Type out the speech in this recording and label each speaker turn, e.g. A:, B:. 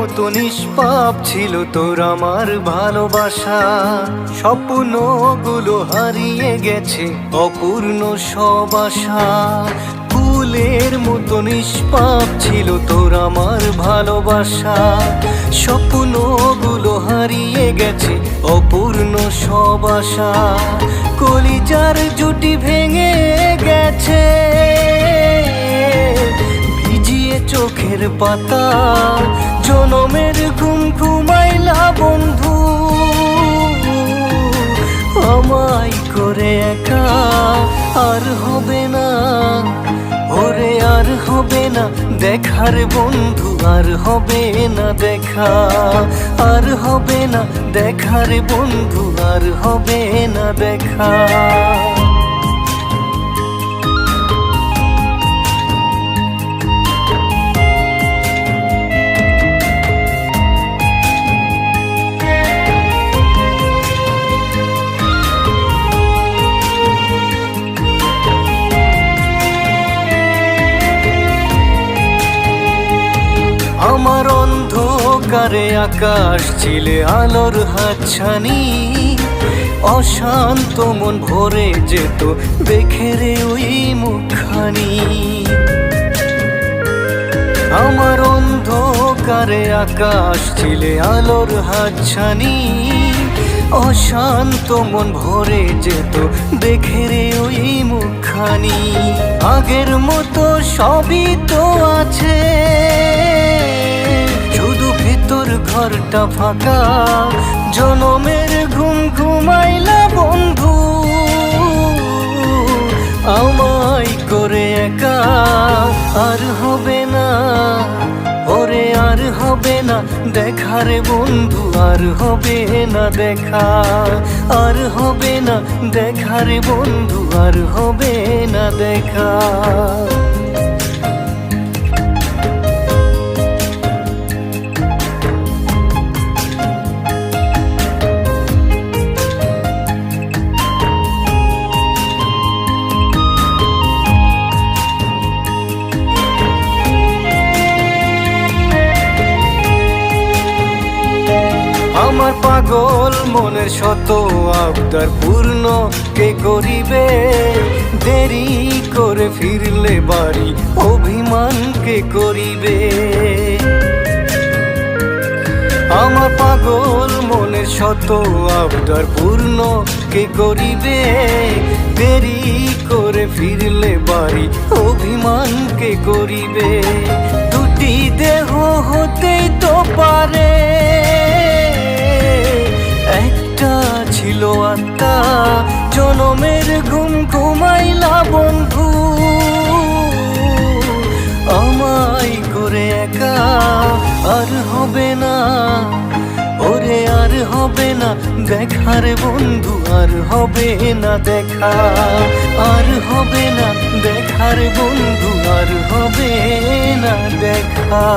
A: মতো নিষ্পাপ ছিল তোর আমার ভালোবাসা। স্বপ্নগুলো হারিয়ে গেছে অপূর্ণ সব আশা। ফুলের মতো নিষ্পাপ ছিল তোর আমার ভালোবাসা। স্বপ্নগুলো হারিয়ে গেছে অপূর্ণ সব আশা। কলিজার জুটি ভেঙে গেছে ভিজিয়ে চোখের পাতা। জনমের ঘুম ঘুমাইলা বন্ধু আমায় করে একা। আর হবে না ওরে আর হবে না দেখার বন্ধু, আর হবে না দেখা। আর হবে না দেখার বন্ধু, আর হবে না দেখা। আমার অন্ধকারে আকাশ ছিলে আলোর হাতছানি। অশান্ত মন ভরে যেত দেখে রে ওই মুখখানি। আমার অন্ধকারে আকাশ ছিলে আলোর হাতছানি। অশান্ত মন ভরে যেত দেখে রে ওই মুখখানি। আগের মতো সবই তো আছে, শুধু ভিতর ঘরটা ফাঁকা। জনমের ঘুম ঘুমাইলা বন্ধু আমায় করে একা। আর হবে না ওরে আর হবে না দেখার বন্ধু, আর হবে না দেখা। আর হবে না দেখার বন্ধু, আর হবে না দেখা। আমার পাগল মনের শত আবদার পূর্ণ কে করিবে? দেরি করে ফিরলে বাড়ি অভিমান কে করিবে? আমার পাগল মনের শত আবদার পূর্ণ কে করিবে? দেরি করে ফিরলে বাড়ি অভিমান কে করিবে? দুটি দেহ হতেই তো পারে, একটা ছিল আত্মা। জনমের ঘুম ঘুমাইলা বন্ধু আমায় করে একা। আর হবে না ওরে আর হবে না দেখার বন্ধু, আর হবে না দেখা। আর হবে না দেখার বন্ধু, আর হবে না দেখা।